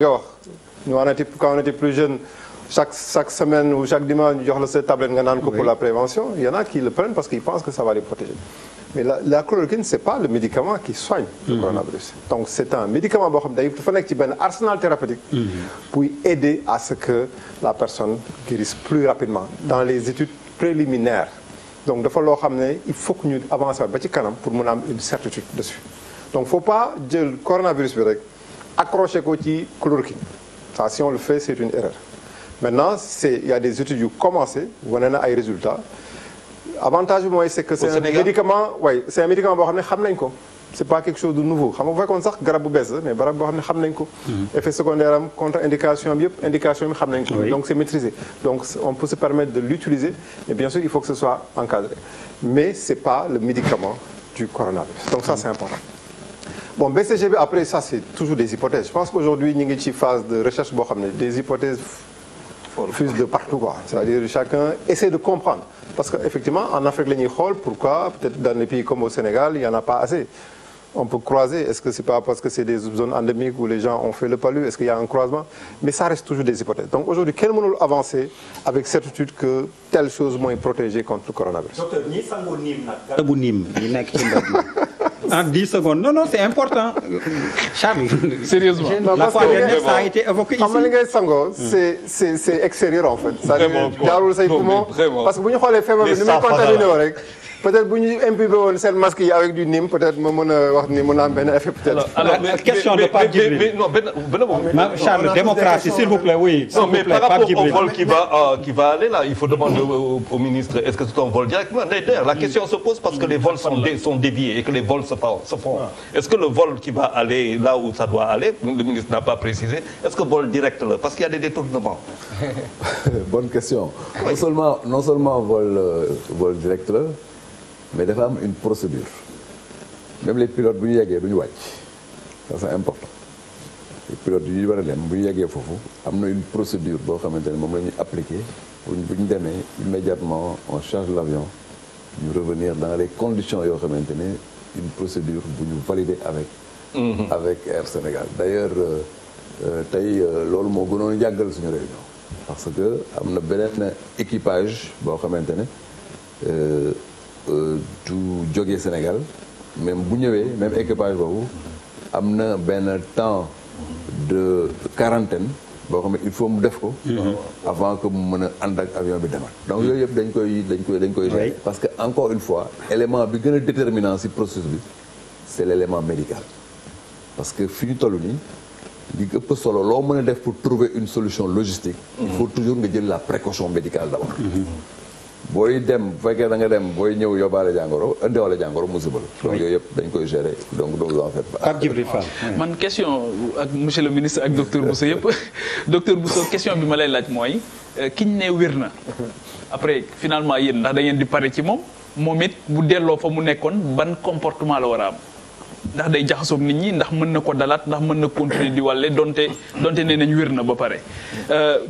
nga wax ñu quand on était plus jeune chaque semaine ou chaque dimanche ñu jox la sa tablette nga naan ko pour la prévention il y en a qui le prennent parce qu'ils pensent que ça va les protéger mais la chloroquine c'est pas le médicament qui soigne le coronavirus donc c'est un médicament boo xam ne dafa nekk ci benn arsenal thérapeutique pour aider à ce que la personne guérisse plus rapidement dans les études préliminaires donc dafa loo xam ne il faut que ñu avancer ba ci kanam pour mën a am une certitude dessus donc faut pas jël coronavirus bi rek accroché ko ci chloroquine ça si on le fait c'est une erreur maintenant il y a des études yu commencé wane na ay résultats avantage bi mooy c'est que c'est un médicament c'est un médicament boo xam ne xam nañ ko c'est pas quelque chose de nouveau xam nga bu fekkoon sax garab bu bees la mais garab boo xam ne xam nañ ko effet secondaire am contre-indication bi yëpp indication bi xam nañ ko donc c'est maîtrisé donc on peut se permettre de l'utiliser mais bien sûr il faut que ce soit encadré mais c'est pas le médicament du coronavirus donc ça c'est important. Bon BCG bi après ça c'est toujours des hypothèses je pense qu'aujourd'hui ñu ngi ci phase de recherche boo xam ne des hypothèses fusent de partout quoi c'est-à-dire chacun essaie de comprendre parce que effectivement en Afrique la ñuy xool pourquoi peut-être dans les pays comme au Sénégal il y en a pas assez on peut croiser est-ce que c'est pas parce que c'est des zones endémiques où les gens ont fait le palu est-ce qu'il y a un croisement mais ça reste toujours des hypothèses donc aujourd'hui kenn mënul avancer avec certitude que telle chose mooy protégée contre le coronavirus. docteur ñi sangu niim nag. garabu niim ñi nekk ci mbedd mi. En 10 secondes non c'est important Charles. Sérieusement la fois dernière ça a été évoqué ici. xam nga li ngay sangoo c'est extérieur en fait. vraiment jaarul say poumon parce que bu ñu xoolee feebar bi ni muy contaminé woo rek. peut-être bu ñu imbibé woon seen masque yi avec du Nîmes peut-être ma mën a wax ni mën a am benn effet peut-être. alors question de Pape Djibril. non benn Charles démocratie s'il vous plaît oui. non mais par rapport au vol qui va aller là il faut demander au ministre est-ce que c'est un vol directement d'ailleurs la question se pose parce que les vols sont déviés et que les vols se font. Est-ce que le vol qui va aller là où ça doit aller le ministre n'a pas précisé est-ce que vol direct là parce qu'il y a des détournements. Bonne question. Non seulement vol direct là. mais dafa am une procédure même les pilotes bu ñu yeggee du ñu wàcc ça c'est important les pilotes yi war a dem bu ñu yeggee foofu am na une procédure boo xamante ne moom la ñuy appliquer bu ñu demee immédiatement on change l'avion ñu revenir dans les conditions yoo xamante ne une procédure bu ñu valider avec Air Sénégal d'ailleurs tey loolu moo gënoon yàggal suñu réunion parce que am na beneen équipage boo xamante ne du jógee Sénégal même bu ñëwee même équipage boobu am na benn temps de quarantaine boo xam ne il faut mu def ko avant que mu mën a ànd ak avion bi demal donc yooyu yëpp dañ koy gérer parce que encore une fois élément bi gën a déterminant ci processus bi c'est l'élément médical parce que fi ñu toll nii li ëpp solo loo mën a def pour trouver une solution logistique il faut toujours nga jël la précaution médicale d'abord booy dem bu fekkee da nga dem booy ñëw yóbbaale jàngoro indiwaale jàngoro musiba la donc yooyu yëpp dañ koy gérer donc doo en fait Pape Djibril Fall man question ak monsieur le ministre ak docteur Bousso yëpp docteur Bousso question bi ma lay laaj mooy kiñ ne wér na après finalement yéen ndax da ngeen di pare ci moom it bu delloo fa mu nekkoon ban comportement la war a am ndax day jaxasoog nit ñi ndax mën na ko dalaat ndax mën na continuer di wàlle donte nee nañ wér na ba pare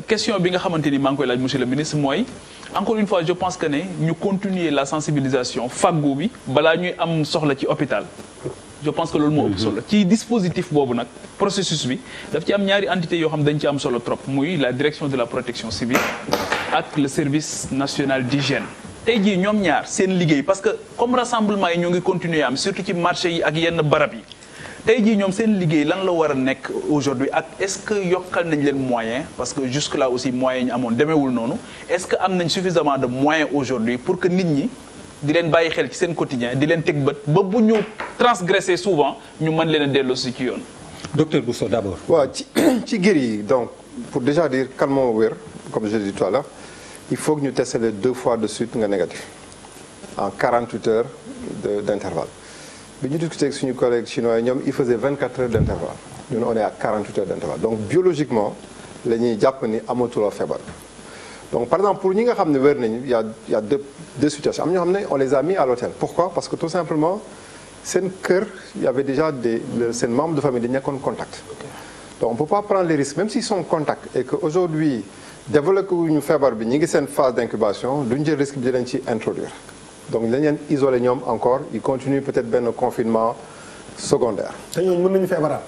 question bi nga xamante ni maa ngi koy laaj monsieur le ministre mooy encore une fois je pense que ne ñu continuer la sensibilisation faggu bi balaa ñuy am soxla ci hôpital je pense que loolu moo ëpp solo ci dispositif boobu nag processus bi daf ci am ñaari entité yoo xam dañ ci am solo trop muy la direction de la protection civile ak le service national d'hygiène tey jii ñoom ñaar seen liggéey parce que comme rassemblement yi ñoo ngi continuer am surtout ci marché yi ak yenn barab yi tey jii ñoom seen liggéey lan la war a nekk aujourd'hui ak est-ce que yokkal nañ leen moyen parce que jusque là aussi moyens ñu amoon demeewul noonu est-ce que am nañ suffisamment de moyens aujourd'hui pour que nit ñi di leen bàyyi xel ci seen quotidien di leen teg bët ba bu ñu transgresser souvent ñu mën leen a delloo si ci yoon. docteur Bousso d'abord. waaw ci gër yi donc pour déjà dire kan moo wér comme je l'ai dit tout à l'heure il faut que ñu tester les 2 fois de suite nga négatif en 48 heures d'intervalle. bi ñu discuté ak suñu collègue chinois ñoom il faisait 24 heures d'intervalle ñun on est à 48 heures d'intervalle donc biologiquement la ñuy jàpp ni amatuloo feebar donc par exemple pour ñi nga xam ne wér nañu il y a deux situations am ñoo xam ne on les a mis à l'hôtel pourquoi parce que tout simplement seen kër il y avait déjà seen membre de famille dañu nekkoon contact donc on peut pas prendre les risques même s'ils sont en contact et que aujourd'hui développé wuñu feebar bi ñi ngi seen phase d'incubation duñu jël risque bi di leen ci introduire donc dañ leen isolé ñoom encore ils continuent peut-être benn confinement secondaire. te ñooñu mën nañu feebaraat.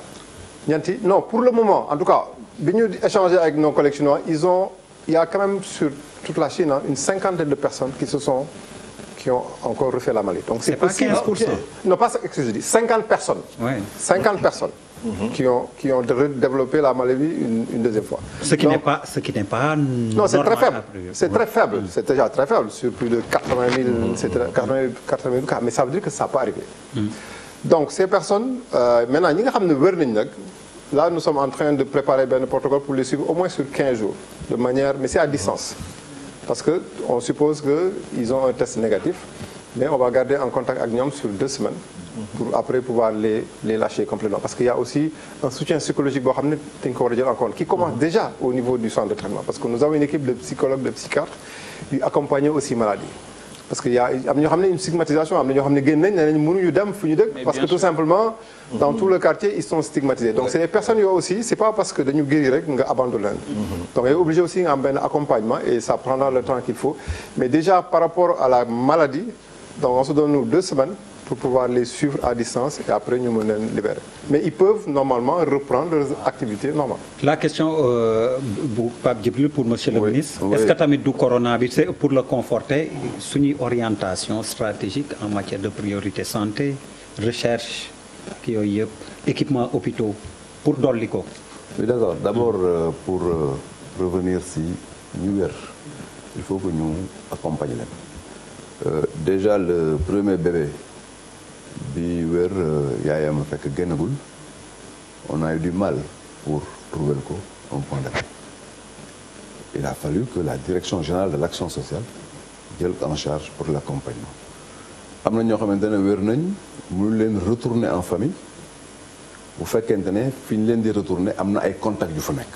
ñeenti non pour le moment en tout cas bi ñu échangé avec nos collègues chinois il y a quand même sur toute la Chine une cinquantaine de personnes qui ont encore refait la maladie. Donc c'est pas 15%. Non, pas ce que je dis, 50 personnes. Ouais. 50 personnes qui ont développé la maladie une deuxième fois. Ce qui n'est pas non, c'est très faible. C'est très faible. Mm. C'est déjà très faible sur plus de 80 000 cas. Mais ça veut dire que ça peut arriver. Mm. Donc ces personnes maintenant ñi nga xam ne wér nañ nag là nous sommes en train de préparer benn protocole pour les suivre au moins sur 15 jours de manière mais c'est à distance. Parce que on suppose que ils ont un test négatif mais on va garder en contact ak ñoom sur 2 semaines pour après pouvoir les lâcher complètement parce qu'il y a aussi un soutien psychologique boo xam ne dañ ko war a jël en compte qui commence déjà au niveau du centre de traitement parce que nous avons une équipe de psychologues de psychiatres yu accompagner aussi maladie parce que am ñoo xam ne une stigmatisation am na ñoo xam ne génn nañ ne nañ mënuñu dem fu ñu dëkk parce que tout simplement dans tout le quartier ils sont stigmatisés donc c'est des personnes yoo aussi c'est pas parce que dañu guéri rek nga abandonné leen donc il est obligé aussi nga am benn accompagnement et ça prendra le temps qu'il faut mais déjà par rapport à la maladie donc on se donne nous 2 semaines pour pouvoir les suivre à distance et après ñu mën leen libérer mais ils peuvent normalement reprendre leurs activités normales. La question bu Pape Djibril pour monsieur le ministre. Oui. Est-ce que tamit du corona bi c'est pour le conforter suñuy orientation stratégique en matière de priorité santé recherche ki yooyu yëpp équipement hôpitaux pour dolli ko. Oui d'accord d'abord pour revenir si ñu wér il faut que ñu accompagner leen déjà le premier bébé. bi wér yaayam fekk génnagul on a eu du mal pour trouver ko un point d'appui il a fallu que la direction générale de l'action sociale jël en charge pour l'accompagnement am na ñoo xamante ne wér nañ mënu leen retourner en famille bu fekkente ne fi ñu leen di retourner am na ay contacts yu fa nekk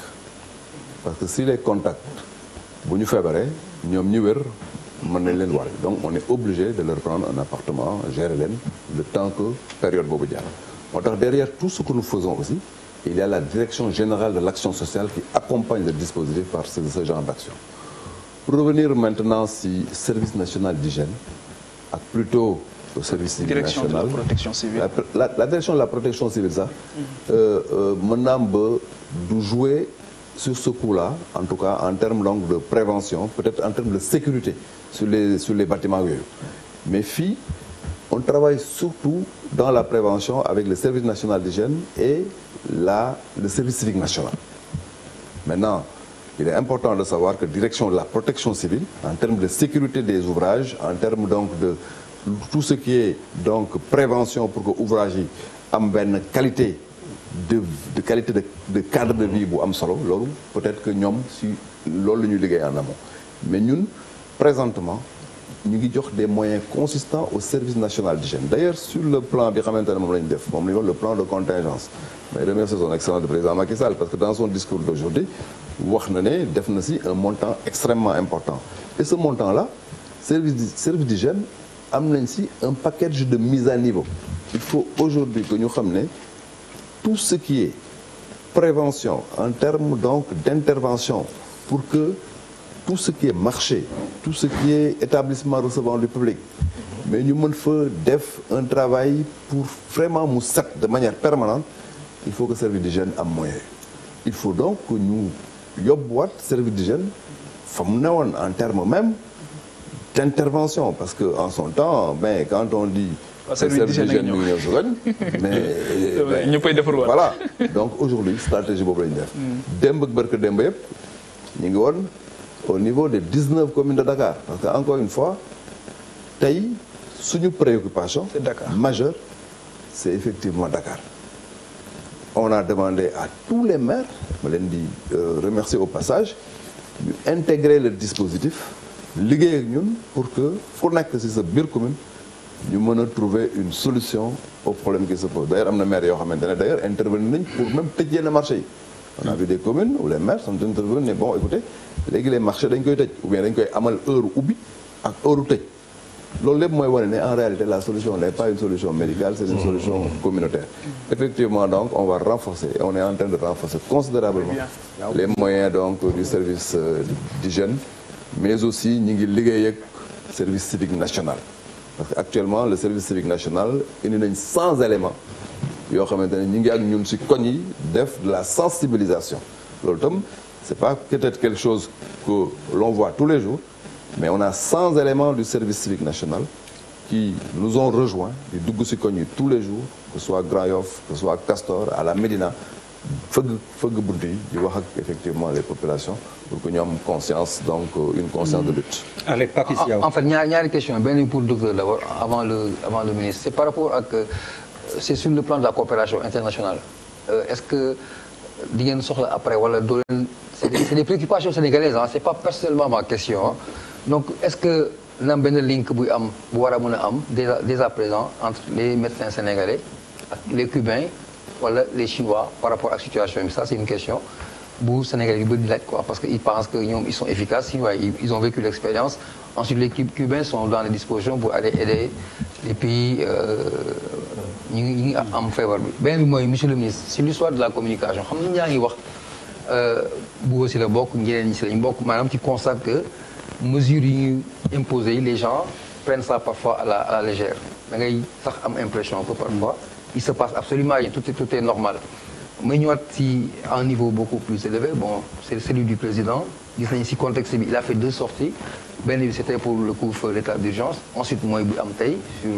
parce que si les contacts bu ñu feebaree ñoom ñi wér mën nañ leen war donc on est obligé de leur prendre un appartement gérer leen le temps que période boobu jaar moo tax derrière tout ce que nous faisons aussi il y a la direction générale de l'action sociale qui accompagne le dispositif par ce genre d'action pour revenir maintenant si service national d'hygiène ak plutôt au service civil direction national de la protection civile la direction de la protection civile sax mën naa am ba du jouer sur ce coup-là en tout cas en termes donc de prévention peut-être en termes de sécurité sur les bâtiments yooyu mais fii on travaille surtout dans la prévention avec le service national d'hygiène et le service civique national maintenant il est important de savoir que direction de la protection civile en termes de sécurité des ouvrages en termes donc de tout ce qui est donc prévention pour que ouvrage yi am benn qualité de qualité de cadre de vie bu am solo loolu peut-être que ñoom si loolu la ñuy liggéey en amont mais ñun présentement ñu ngi jox des moyens consistants au service national d'hygiène d'ailleurs sur le plan bi xamante ne moom la ñu def moom la ñu wax le plan de contingence mais remercie son excellence le président Macky Sall parce que dans son discours d'aujourd'hui wax na ne def na si un montant extrêmement important et ce montant là service d'hygiène am nañ si un package de mise à niveau il faut aujourd'hui que ñu xam ne tout ce qui est prévention en termes donc d'intervention pour que tout ce qui est marché tout ce qui est établissement recevant du public mais ñu mën fa def un travail pour vraiment mu set de manière permanente il faut que service d'hygiène am moyen il faut donc que ñu yóbbuwaat service d'hygiène fa mu newoon en termes même d'intervention parce que en son temps ben quand on dit service d'hygiène mi ngi ñëw su gañ mais ñëppay defarwaat voilà donc aujourd'hui stratégie boobu lañu def démb ak barke démb yëpp ñu ngi woon au niveau des 19 communes de Dakar parce que encore une fois tey suñu préoccupation majeure c'est effectivement Dakar on a demandé à tous les maires ma leen di remercier au passage ñu intégrer le dispositif liggéey ak ñun pour que fu nekk ci sa biir commune ñu mën a trouver une solution au problème qui se pose d'ailleurs am na maire yoo xamante ne d'ailleurs intervenir nañ pour même tëj yenn marché yi on a vu des communes où les maires sont intervenus ne bon écoutez léegi les marchés dañ koy tëj ou bien dañ koy amal heure ubbi ak heure tëj loolu lépp mooy wane ne en réalité la solution n'est pas une solution médicale c'est une solution communautaire effectivement donc on va renforcer et on est en train de renforcer considérablement les moyens donc du service d'hygiène mais aussi ñi ngi liggéey ak service civique national parce que actuellement le service civique national indi nañ 100 éléments yoo xamante ne ñu ngi ak ñun si koñ yi def de la sensibilisation loolu tam c'est pas peut-être quelque chose que l'on voit tous les jours mais on a 100 éléments du service civique national qui nous ont rejoints di dugg si koñ yi tous les jours que ce soit Grand Yoff que ce soit Castor à la Médina fëgg bunt yi di wax ak effectivement les populations pour que ñu am conscience donc une conscience de lutte. Allez, Papis Diaw. En fait ñaari question benn pour le docteur d'abord avant le ministre c'est par rapport ak c'est sur le plan de la coopération internationale est-ce que di ngeen soxla après wala doo leen c'est des préoccupations sénégalaises ah c'est pas personnellement ma question hein. Donc est-ce que na benn link buy am bu war a mën a am dès à présent entre les médecins sénégalais ak les cubains wala les chinois par rapport ak situation bi ça c'est une question bu Sénégalais yu bëri di laaj quoi parce que ils pensent que ñoom ils sont efficaces chinois ils ont vécu l'expérience ensuite les cubains sont dans les dispositions pour aller aider les pays ñi ngi am feebar bi beneen bi mooy monsieur le ministre sur l'histoire de la communication xam nañ ñaa ngi wax bu si la bokk ñeneen ñi si lañ bokk maanaam ci constate que mesures yi ñu imposées les gens prennent ça parfois à la légère da ngay sax am impression que parfois il se passe absolument rien tout est normal mais ñëwaat si à un niveau beaucoup plus élevé bon c'est celui du président gis nañu si contexte bi il a fait 2 sorties benn bi c'était pour le couvre-feu l'état d'urgence ensuite mooy bu am tey sur